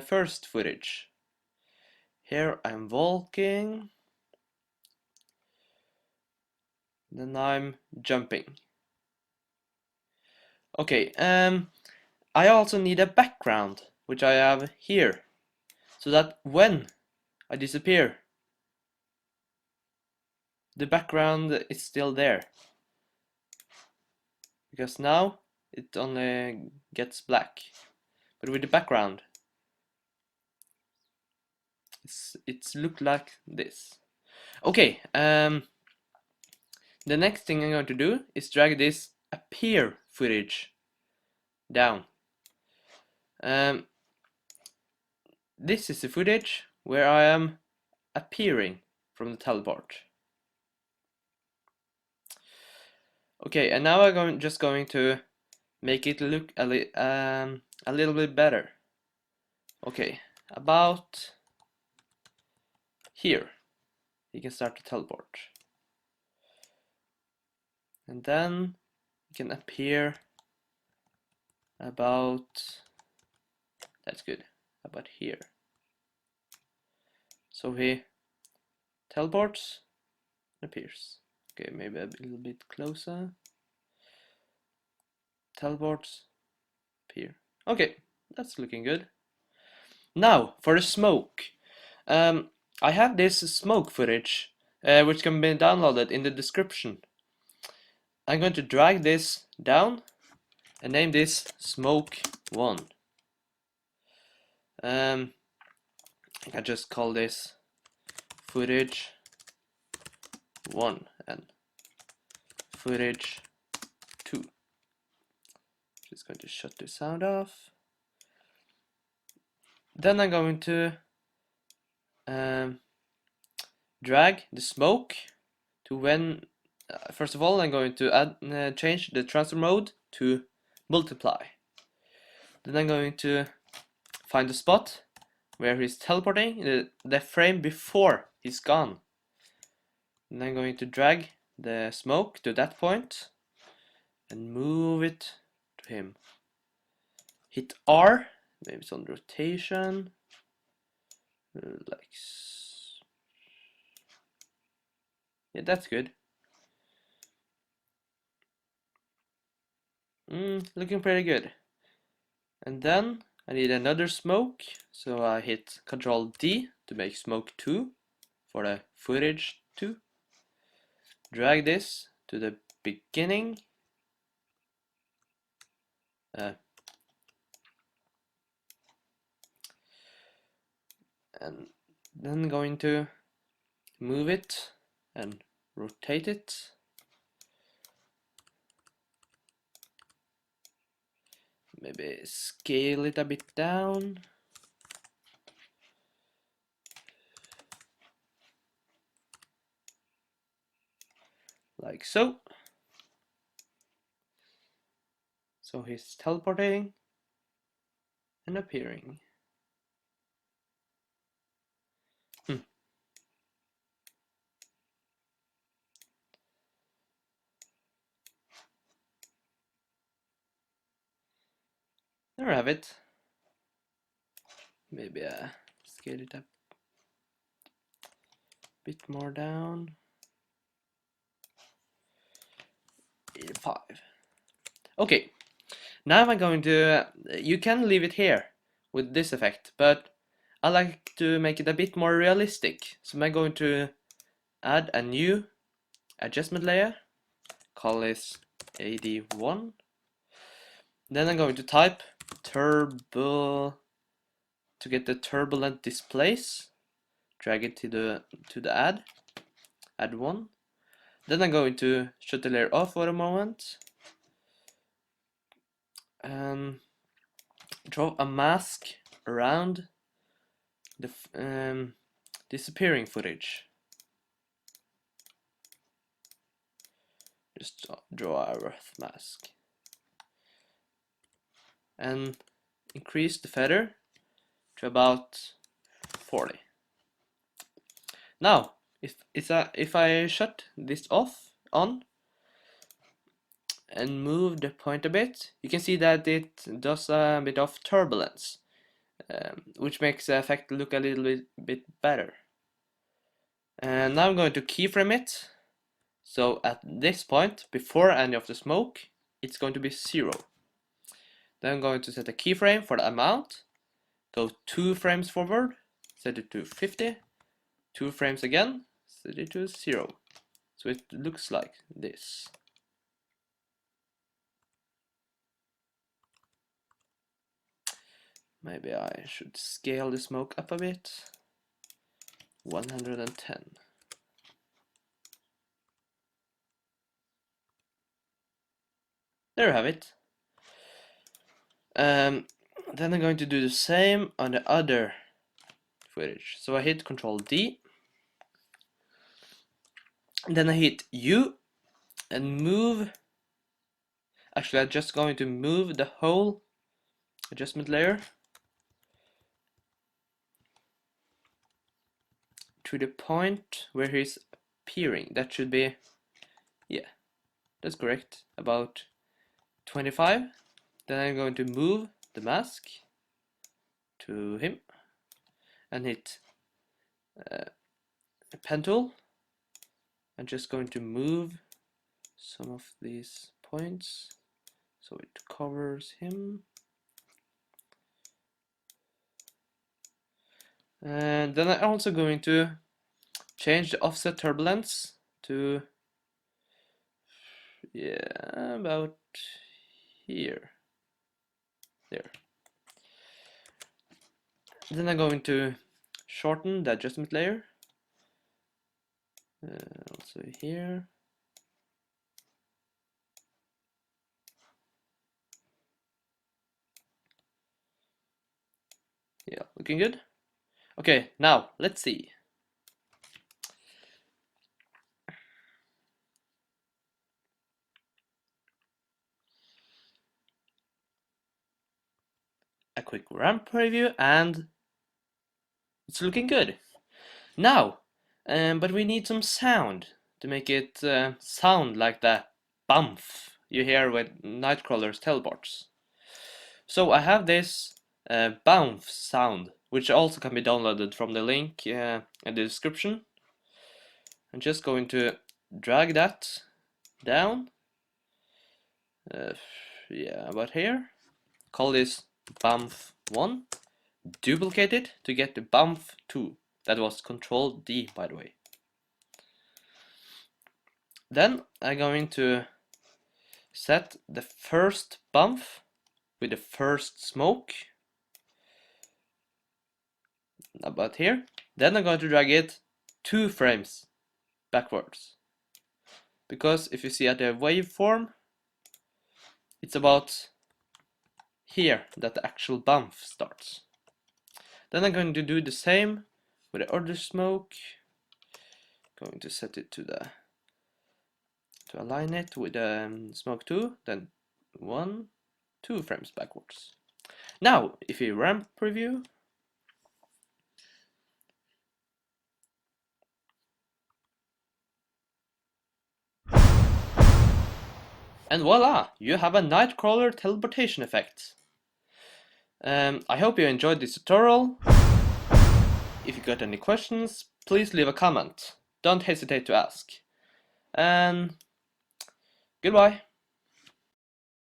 first footage. Here I'm walking, then I'm jumping. Okay, I also need a background, which I have here, so that when I disappear, the background is still there. Because now it only gets black. But with the background, it's look like this. Okay, the next thing I'm going to do is drag this appear footage down. This is the footage where I am appearing from the teleport. Okay, and now I'm just going to make it look a little bit better. Okay, about here, you can start to teleport. And then you can appear about, that's good, about here. So he teleports, appears. Okay, maybe a little bit closer. Teleports, appear. Okay, that's looking good. Now for the smoke. I have this smoke footage, which can be downloaded in the description. I'm going to drag this down and name this smoke 1. I can just call this footage 1 and footage 2. Just going to shut the sound off. Then I'm going to drag the smoke to when. First of all, I'm going to add change the transfer mode to multiply. Then I'm going to find the spot where he's teleporting, the frame before he's gone. And I'm going to drag the smoke to that point and move it to him. Hit R, maybe it's on rotation, like, yeah, that's good. Looking pretty good. And then I need another smoke, so I hit Ctrl D to make smoke 2 for the footage 2. Drag this to the beginning. And then going to move it and rotate it. Maybe scale it a bit down. Like so. So he's teleporting and appearing. There I have it. Maybe scale it up a bit more down. 85. Okay, now I'm going to, you can leave it here with this effect, but I like to make it a bit more realistic. So I'm going to add a new adjustment layer, call this AD1. Then I'm going to type turbo to get the turbulent displace. Drag it to the add 1. Then I'm going to shut the layer off for a moment and draw a mask around the disappearing footage. Just draw a rough mask and increase the feather to about 40. Now, if I shut this on and move the point a bit, you can see that it does a bit of turbulence. which makes the effect look a little bit better. And now I'm going to keyframe it. So at this point, before any of the smoke, it's going to be 0. Then I'm going to set a keyframe for the amount. Go 2 frames forward, set it to 50. 2 frames again, set it to 0. So it looks like this. Maybe I should scale the smoke up a bit. 110. There you have it. Then I'm going to do the same on the other footage. So I hit Ctrl D. Then I hit U and move. Actually, I'm just going to move the whole adjustment layer to the point where he's appearing. That should be, yeah, that's correct, about 25. Then I'm going to move the mask to him and hit pen tool. I'm just going to move some of these points so it covers him. And then I'm also going to change the offset turbulence to, yeah, about here. There. Then I'm going to shorten the adjustment layer. Also here. Yeah, looking good. Okay, now let's see. A quick ramp preview and it's looking good. Now, but we need some sound to make it sound like the bump you hear with Nightcrawler's teleports. So I have this bounce sound, which also can be downloaded from the link in the description. I'm just going to drag that down. Yeah, about here. Call this bump 1. Duplicate it to get the bump 2. That was Ctrl D, by the way. Then I'm going to set the first bump with the first smoke about here. Then I'm going to drag it 2 frames backwards. Because if you see at the waveform, it's about here that the actual bump starts. Then I'm going to do the same with the other smoke. Going to set it to align it with smoke 2, then 1, 2 frames backwards. Now, if you ramp preview, and voila, you have a Nightcrawler teleportation effect. I hope you enjoyed this tutorial. If you got any questions, please leave a comment. Don't hesitate to ask. And goodbye.